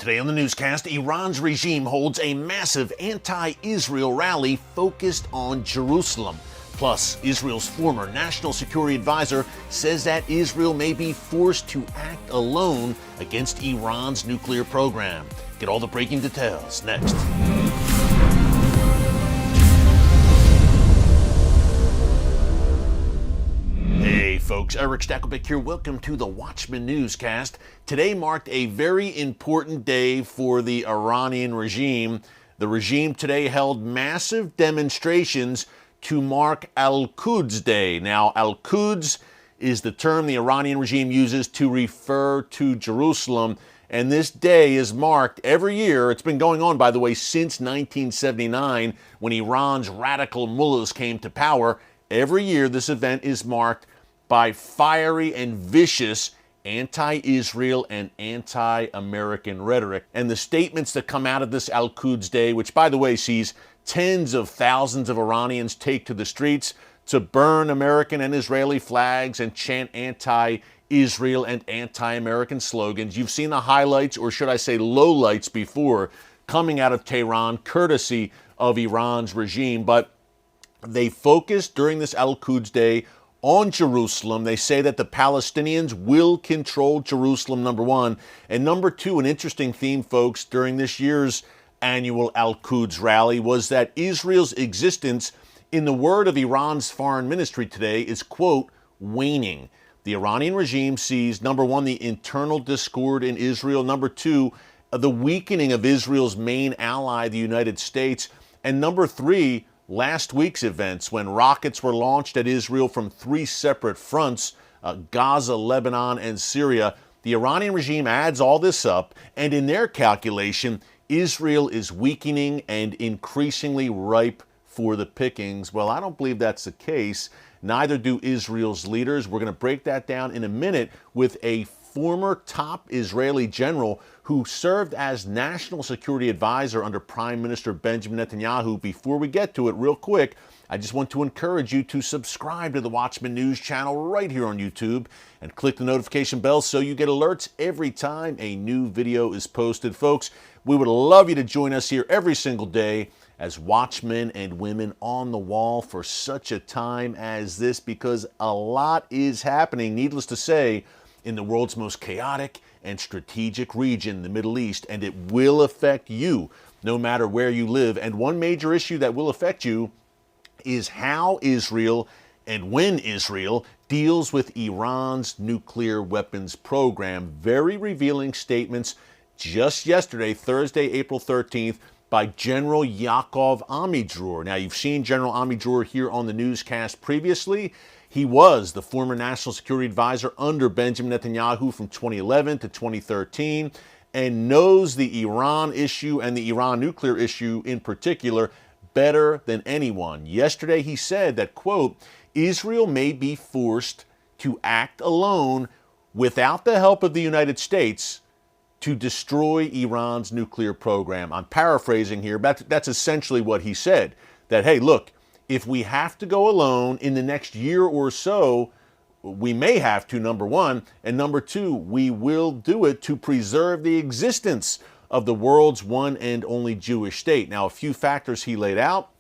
Today on the newscast, Iran's regime holds a massive anti-Israel rally focused on Jerusalem. Plus, Israel's former national security advisor says that Israel may be forced to act alone against Iran's nuclear program. Get all the breaking details next. Hey folks, Eric Stakelbeck here. Welcome to the Watchman newscast. Today marked a very important day for the Iranian regime. The regime today held massive demonstrations to mark Al-Quds Day. Now, Al-Quds is the term the Iranian regime uses to refer to Jerusalem, and this day is marked every year. It's been going on, by the way, since 1979, when Iran's radical mullahs came to power. Every year, this event is marked by fiery and vicious anti-Israel and anti-American rhetoric. And the statements that come out of this Al-Quds Day, which, by the way, sees tens of thousands of Iranians take to the streets to burn American and Israeli flags and chant anti-Israel and anti-American slogans. You've seen the highlights, or should I say lowlights, before coming out of Tehran, courtesy of Iran's regime. But they focused during this Al-Quds Day on Jerusalem. They say that the Palestinians will control Jerusalem, number one. And number two, an interesting theme, folks, during this year's annual Al-Quds rally was that Israel's existence, in the word of Iran's foreign ministry today, is, quote, waning. The Iranian regime sees, number one, the internal discord in Israel, number two, the weakening of Israel's main ally, the United States, and number three, last week's events when rockets were launched at Israel from three separate fronts, Gaza, Lebanon, and Syria. The Iranian regime adds all this up, and in their calculation, Israel is weakening and increasingly ripe for the pickings. Well, I don't believe that's the case. Neither do Israel's leaders. We're going to break that down in a minute with a former top Israeli general who served as national security advisor under Prime Minister Benjamin Netanyahu. Before we get to it, real quick, I just want to encourage you to subscribe to the Watchman News channel right here on YouTube and click the notification bell so you get alerts every time a new video is posted. Folks, we would love you to join us here every single day as watchmen and women on the wall for such a time as this, because a lot is happening, needless to say, in the world's most chaotic and strategic region, the Middle East, and it will affect you no matter where you live. And one major issue that will affect you is how Israel and when Israel deals with Iran's nuclear weapons program. Very revealing statements just yesterday, Thursday, April 13th, by General Yaakov Amidror. Now, you've seen General Amidror here on the newscast previously. He was the former national security advisor under Benjamin Netanyahu from 2011 to 2013 and knows the Iran issue and the Iran nuclear issue in particular better than anyone. Yesterday, he said that, quote, Israel may be forced to act alone without the help of the United States to destroy Iran's nuclear program. I'm paraphrasing here, but that's essentially what he said. That, hey, look, if we have to go alone in the next year or so, we may have to, number one, and number two, we will do it to preserve the existence of the world's one and only Jewish state. Now, a few factors he laid out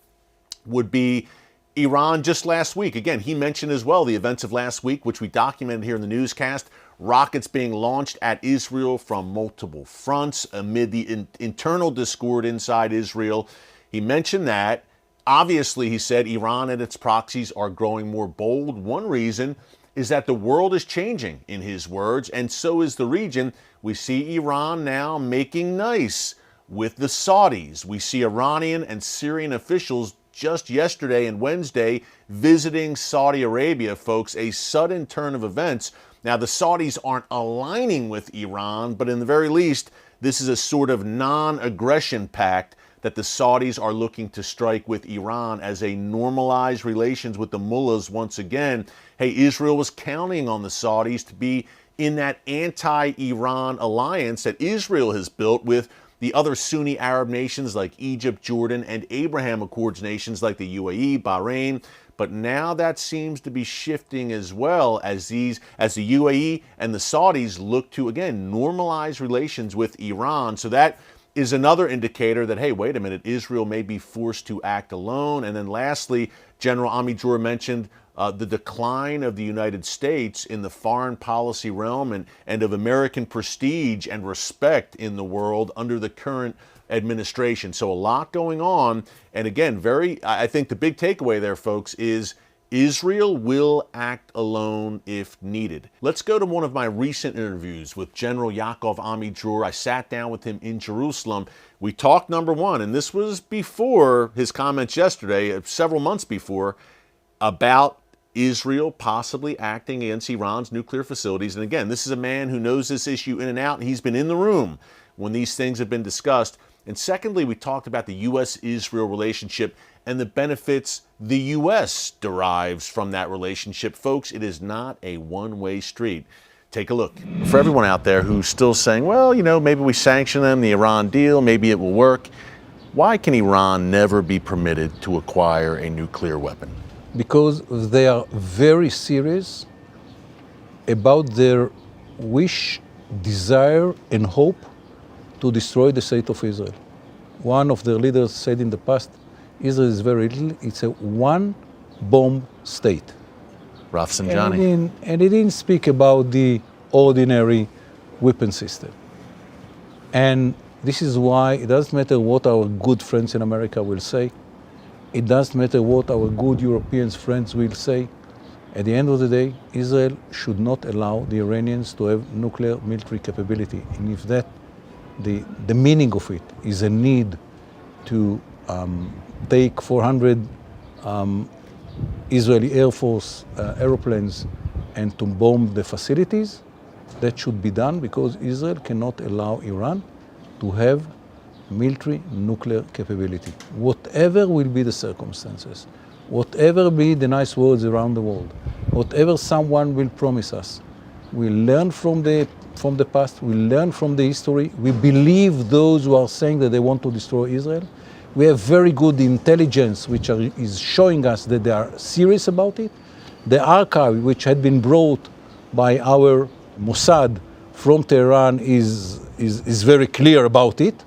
would be Iran just last week. Again, he mentioned as well the events of last week, which we documented here in the newscast. Rockets being launched at Israel from multiple fronts amid the internal discord inside Israel. He mentioned that. Obviously, he said, Iran and its proxies are growing more bold. One reason is that the world is changing, in his words, and so is the region. We see Iran now making nice with the Saudis. We see Iranian and Syrian officials just yesterday and Wednesday visiting Saudi Arabia, folks, a sudden turn of events. Now, the Saudis aren't aligning with Iran, but in the very least, this is a sort of non-aggression pact that the Saudis are looking to strike with Iran as they normalize relations with the mullahs once again. Hey, Israel was counting on the Saudis to be in that anti-Iran alliance that Israel has built with the other Sunni Arab nations like Egypt, Jordan, and Abraham Accords nations like the UAE, Bahrain. But now that seems to be shifting as well as the UAE and the Saudis look to, again, normalize relations with Iran. So that is another indicator that, hey, wait a minute, Israel may be forced to act alone. And then lastly, General Amidjor mentioned the decline of the United States in the foreign policy realm and of American prestige and respect in the world under the current administration. So a lot going on. And again, I think the big takeaway there, folks, is Israel will act alone if needed. Let's go to one of my recent interviews with General Yaakov Amidjor. I sat down with him in Jerusalem. We talked, number one, and this was before his comments yesterday, several months before, about Israel possibly acting against Iran's nuclear facilities. And again, this is a man who knows this issue in and out, and he's been in the room when these things have been discussed. And secondly, we talked about the U.S.-Israel relationship and the benefits the U.S. derives from that relationship. Folks, it is not a one-way street. Take a look. For everyone out there who's still saying, well, maybe we sanction them, the Iran deal, maybe it will work. Why can Iran never be permitted to acquire a nuclear weapon? Because they are very serious about their wish, desire, and hope to destroy the state of Israel. One of their leaders said in the past, Israel is very little, it's a one-bomb state. Rafsanjani. And he didn't speak about the ordinary weapon system. And this is why it doesn't matter what our good friends in America will say. It doesn't matter what our good European friends will say. At the end of the day, Israel should not allow the Iranians to have nuclear military capability. And if that, the meaning of it is a need to take 400 Israeli Air Force airplanes and to bomb the facilities, that should be done because Israel cannot allow Iran to have military nuclear capability. Whatever will be the circumstances, whatever be the nice words around the world, whatever someone will promise us, we'll learn from the past, we'll learn from the history. We believe those who are saying that they want to destroy Israel. We have very good intelligence which is showing us that they are serious about it. The archive which had been brought by our Mossad from Tehran is very clear about it,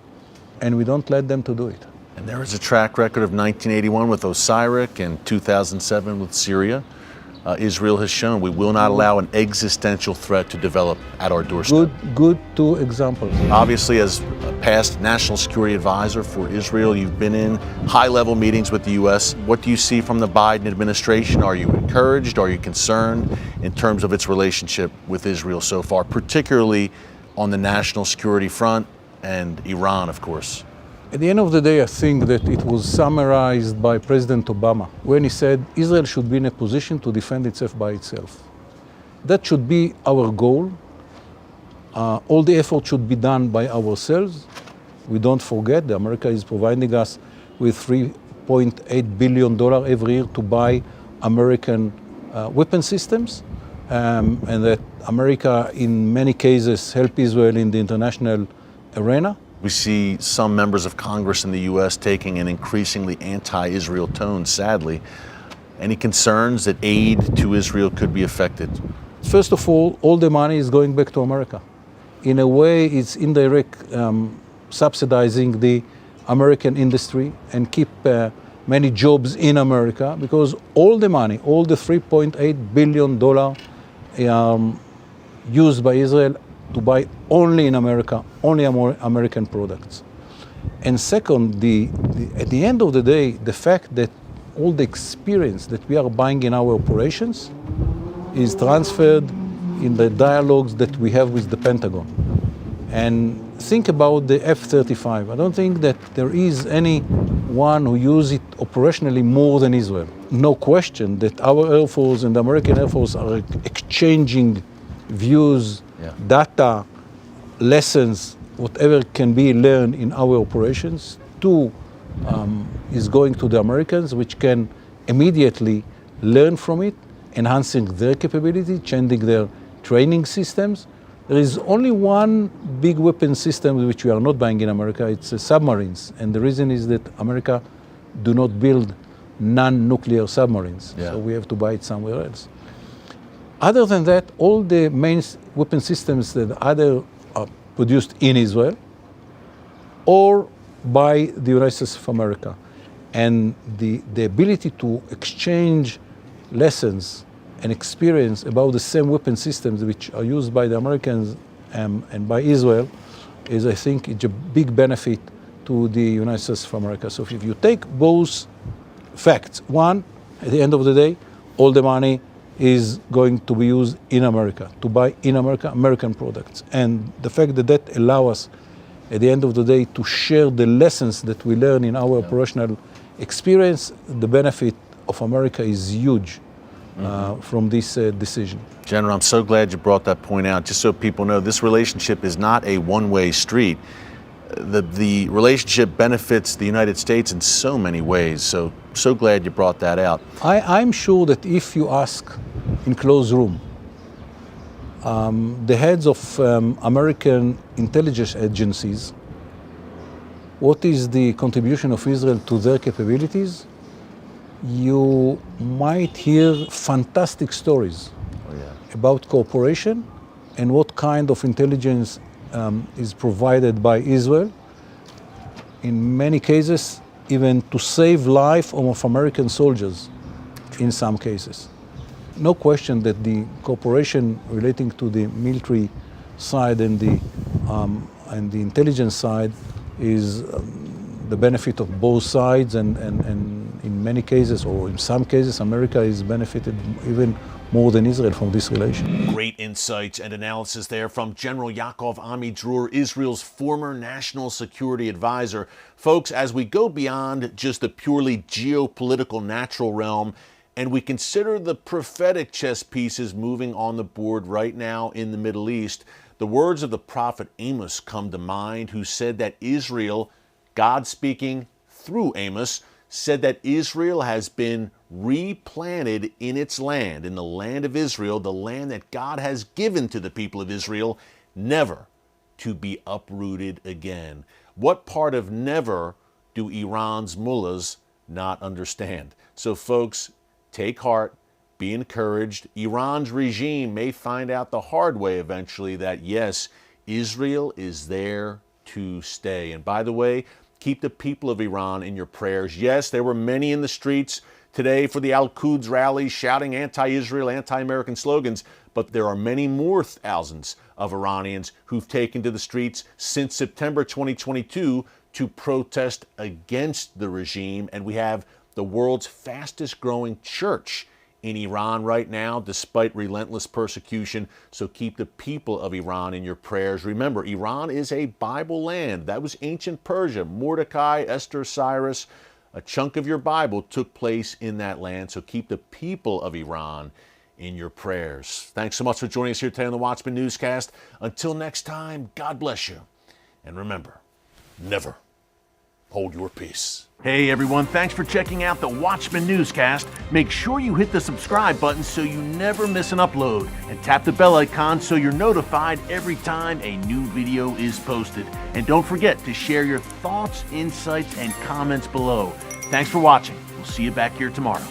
and we don't let them to do it. And there is a track record of 1981 with Osiris and 2007 with Syria. Israel has shown we will not allow an existential threat to develop at our doorstep. Good two examples. Obviously, as a past national security advisor for Israel, you've been in high-level meetings with the U.S. What do you see from the Biden administration? Are you encouraged? Are you concerned in terms of its relationship with Israel so far, particularly on the national security front and Iran, of course? At the end of the day, I think that it was summarized by President Obama when he said Israel should be in a position to defend itself by itself. That should be our goal. All the effort should be done by ourselves. We don't forget that America is providing us with $3.8 billion every year to buy American weapon systems, and that America, in many cases, help Israel in the international arena. We see some members of Congress in the U.S. taking an increasingly anti-Israel tone, sadly. Any concerns that aid to Israel could be affected? First of all the money is going back to America. In a way, it's indirect subsidizing the American industry and keep many jobs in America, because all the money, all the $3.8 billion used by Israel to buy only in America, only American products. And second, at the end of the day, the fact that all the experience that we are buying in our operations is transferred in the dialogues that we have with the Pentagon. And think about the F-35. I don't think that there is anyone who uses it operationally more than Israel. No question that our Air Force and the American Air Force are exchanging views, data, lessons, whatever can be learned in our operations. Two is going to the Americans, which can immediately learn from it, enhancing their capability, changing their training systems. There is only one big weapon system which we are not buying in America. It's submarines. And the reason is that America do not build non-nuclear submarines. Yeah. So we have to buy it somewhere else. Other than that, all the main weapon systems that either are produced in Israel or by the United States of America. And the ability to exchange lessons and experience about the same weapon systems which are used by the Americans and by Israel is, I think, it's a big benefit to the United States of America. So if you take both facts, one, at the end of the day, all the money is going to be used in America, to buy in America, American products. And the fact that that allows us, at the end of the day, to share the lessons that we learn in our operational experience, the benefit of America is huge from this decision. General, I'm so glad you brought that point out. Just so people know, this relationship is not a one-way street. The relationship benefits the United States in so many ways. So glad you brought that out. I'm sure that if you ask in closed room, the heads of American intelligence agencies, what is the contribution of Israel to their capabilities, you might hear fantastic stories about cooperation and what kind of intelligence is provided by Israel. In many cases, even to save life of American soldiers in some cases. No question that the cooperation relating to the military side and the intelligence side is the benefit of both sides, and in many cases, or in some cases, America is benefited even more than Israel from this relation. Great insights and analysis there from General Yaakov Ami-Dror, Israel's former national security advisor. Folks, as we go beyond just the purely geopolitical natural realm and we consider the prophetic chess pieces moving on the board right now in the Middle East, the words of the prophet Amos come to mind, who said that Israel, God speaking through Amos, said that Israel has been replanted in its land, in the land of Israel, the land that God has given to the people of Israel, never to be uprooted again. What part of never do Iran's mullahs not understand? So folks, take heart, be encouraged. Iran's regime may find out the hard way eventually that yes, Israel is there to stay. And by the way, keep the people of Iran in your prayers. Yes, there were many in the streets today for the Al-Quds rally shouting anti-Israel, anti-American slogans, but there are many more thousands of Iranians who've taken to the streets since September 2022 to protest against the regime. And we have the world's fastest growing church in Iran right now, despite relentless persecution. So keep the people of Iran in your prayers. Remember, Iran is a Bible land. That was ancient Persia. Mordecai, Esther, Cyrus, a chunk of your Bible took place in that land. So keep the people of Iran in your prayers. Thanks so much for joining us here today on the Watchman Newscast. Until next time, God bless you. And remember, never hold your peace. Hey everyone, thanks for checking out the Watchman Newscast. Make sure you hit the subscribe button so you never miss an upload, and tap the bell icon so you're notified every time a new video is posted. And don't forget to share your thoughts, insights, and comments below. Thanks for watching. We'll see you back here tomorrow.